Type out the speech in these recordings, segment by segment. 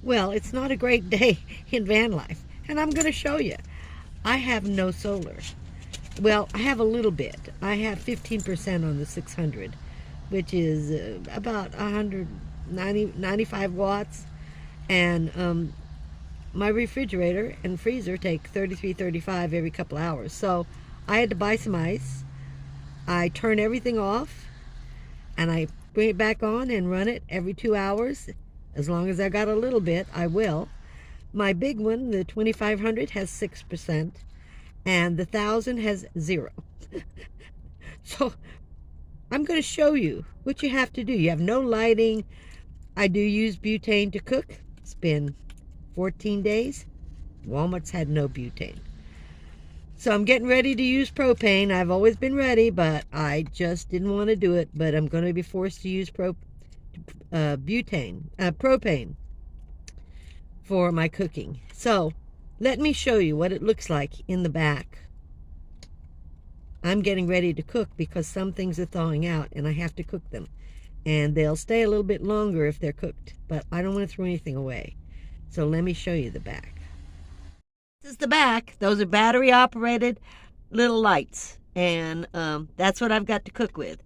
Well, it's not a great day in van life, and I'm going to show you. I have no solar. Well, I have a little bit. I have 15% on the 600, which is about 95 watts. And my refrigerator and freezer take 33, 35 every couple hours. So I had to buy some ice. I turn everything off, and I bring it back on and run it every 2 hours. As long as I got a little bit, I will. My big one, the 2500, has 6%, and the 1000 has 0. So I'm going to show you what you have to do. You have no lighting. I do use butane to cook. It's been 14 days. Walmart's had no butane. So I'm getting ready to use propane. I've always been ready, but I just didn't want to do it. But I'm going to be forced to use propane for my cooking. So let me show you what it looks like in the back. I'm getting ready to cook because some things are thawing out and I have to cook them. And they'll stay a little bit longer if they're cooked, but I don't want to throw anything away. So let me show you the back. This is the back. Those are battery operated little lights, and that's what I've got to cook with.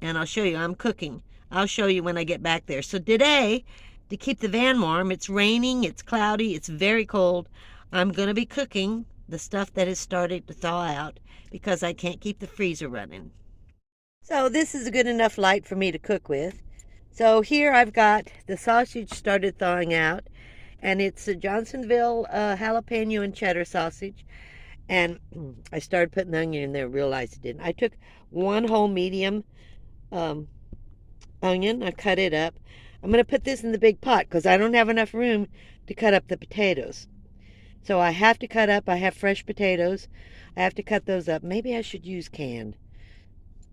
And I'll show you. I'm cooking. I'll show you when I get back there. So today, to keep the van warm, it's raining, it's cloudy, it's very cold. I'm going to be cooking the stuff that has started to thaw out because I can't keep the freezer running. So this is a good enough light for me to cook with. So here I've got the sausage started thawing out, and it's a Johnsonville jalapeno and cheddar sausage. And I started putting the onion in there, realized it didn't. I took one whole medium onion, I cut it up. I'm going to put this in the big pot because I don't have enough room to cut up the potatoes. So I have to cut up, I have fresh potatoes. I have to cut those up. Maybe I should use canned.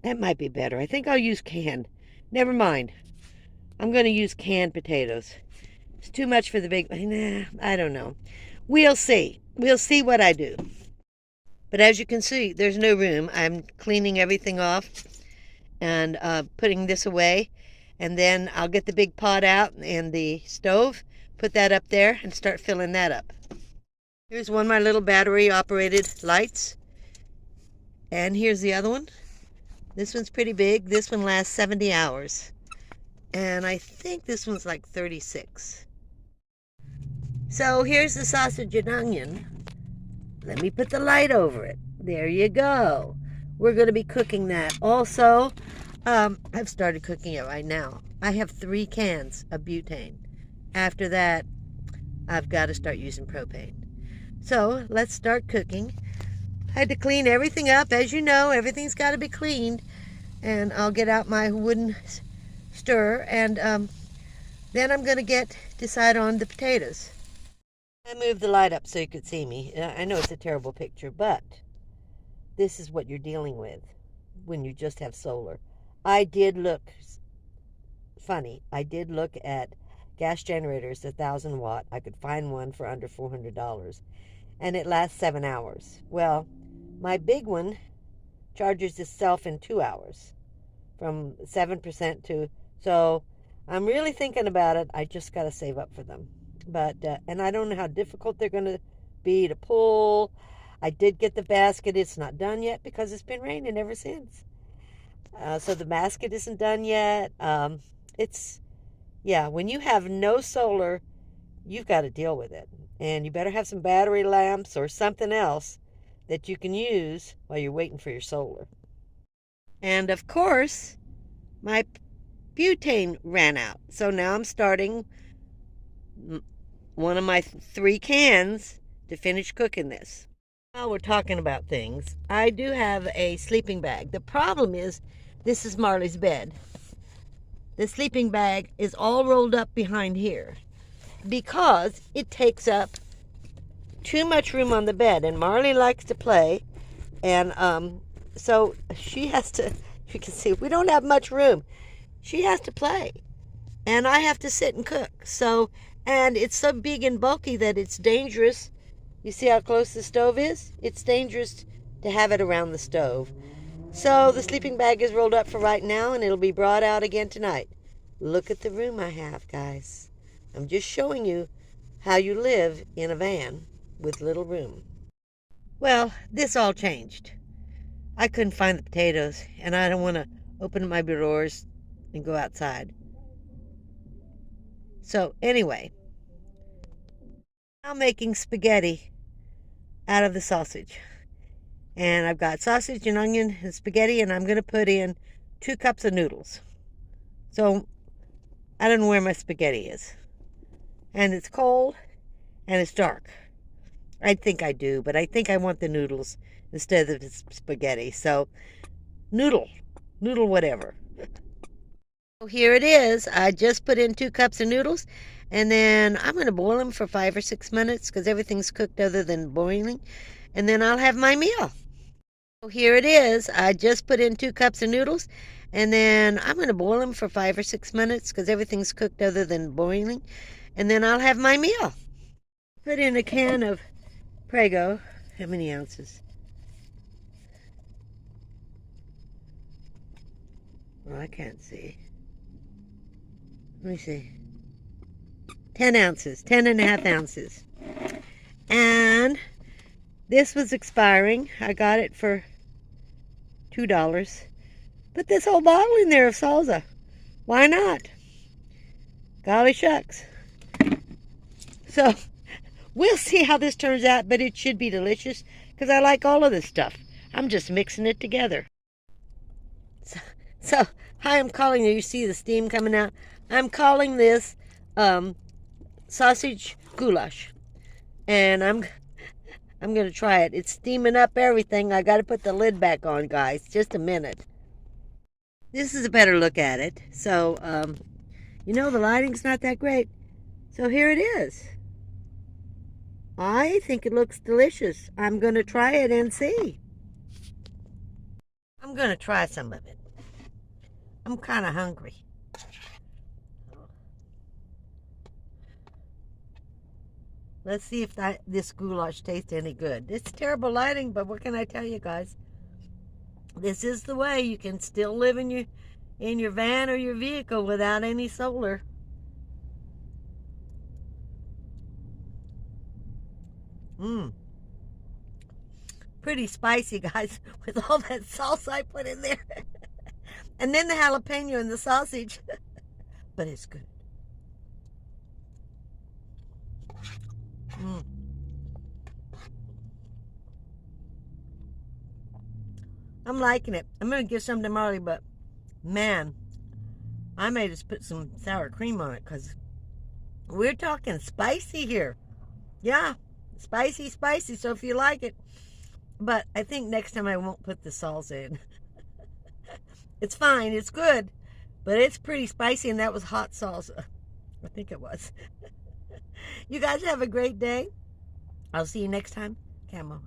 That might be better. I think I'll use canned. Never mind. I'm going to use canned potatoes. It's too much for the big... Nah, I don't know. We'll see. We'll see what I do. But as you can see, there's no room. I'm cleaning everything off and putting this away. And then I'll get the big pot out and the stove, put that up there, and start filling that up. Here's one of my little battery-operated lights. And here's the other one. This one's pretty big. This one lasts 70 hours. And I think this one's like 36. So here's the sausage and onion. Let me put the light over it. There you go. We're going to be cooking that. Also, I've started cooking it right now. I have 3 cans of butane. After that, I've got to start using propane. So let's start cooking. I had to clean everything up. As you know, everything's got to be cleaned. And I'll get out my wooden stir, and then I'm going to decide on the potatoes. I moved the light up so you could see me. I know it's a terrible picture, but this is what you're dealing with when you just have solar. I did look funny. I did look at gas generators, 1,000 watt. I could find one for under $400, and it lasts 7 hours. Well, my big one charges itself in 2 hours from 7% to... So I'm really thinking about it. I just got to save up for them. But, and I don't know how difficult they're going to be to pull. I did get the basket. It's not done yet because it's been raining ever since. So the basket isn't done yet. Yeah, when you have no solar, you've got to deal with it. And you better have some battery lamps or something else that you can use while you're waiting for your solar. And of course, my butane ran out. So now I'm starting one of my 3 cans to finish cooking this. While we're talking about things, I do have a sleeping bag. The problem is, this is Marley's bed. The sleeping bag is all rolled up behind here because it takes up too much room on the bed, and Marley likes to play, and so she has to, you can see, we don't have much room. She has to play, and I have to sit and cook. So, and it's so big and bulky that it's dangerous. You see how close the stove is? It's dangerous to have it around the stove. So the sleeping bag is rolled up for right now, and it'll be brought out again tonight. Look at the room I have, guys. I'm just showing you how you live in a van with little room. Well, this all changed. I couldn't find the potatoes, and I don't want to open my drawers and go outside. So anyway, I'm making spaghetti out of the sausage. And I've got sausage and onion and spaghetti, and I'm going to put in 2 cups of noodles. So I don't know where my spaghetti is. And it's cold and it's dark. I think I do, but I think I want the noodles instead of the spaghetti. So noodle whatever. So here it is. I just put in 2 cups of noodles, and then I'm going to boil them for 5 or 6 minutes because everything's cooked other than boiling. And then I'll have my meal. So here it is. I just put in 2 cups of noodles, and then I'm going to boil them for 5 or 6 minutes because everything's cooked other than boiling. And then I'll have my meal. Put in a can of Prego. How many ounces? Oh, I can't see. Let me see. 10 ounces. 10.5 ounces. And this was expiring. I got it for $2. Put this whole bottle in there of salsa. Why not? Golly shucks. So we'll see how this turns out, but it should be delicious because I like all of this stuff. I'm just mixing it together. So hi, I'm calling you see the steam coming out. I'm calling this sausage goulash, and I'm going to try it. It's steaming up everything. I got to put the lid back on, guys. Just a minute. This is a better look at it. So, you know, the lighting's not that great. So here it is. I think it looks delicious. I'm going to try it and see. I'm going to try some of it. I'm kind of hungry. Let's see if this goulash tastes any good. It's terrible lighting, but what can I tell you guys? This is the way. You can still live in your van or your vehicle without any solar. Pretty spicy, guys, with all that salsa I put in there. And then the jalapeno and the sausage. But it's good. I'm liking it. I'm going to give some to Marley, but man, I may just put some sour cream on it because we're talking spicy here. Yeah, spicy. So if you like it. But I think next time I won't put the salsa in. It's fine. It's good. But it's pretty spicy, and that was hot salsa. I think it was. You guys have a great day. I'll see you next time. Camo.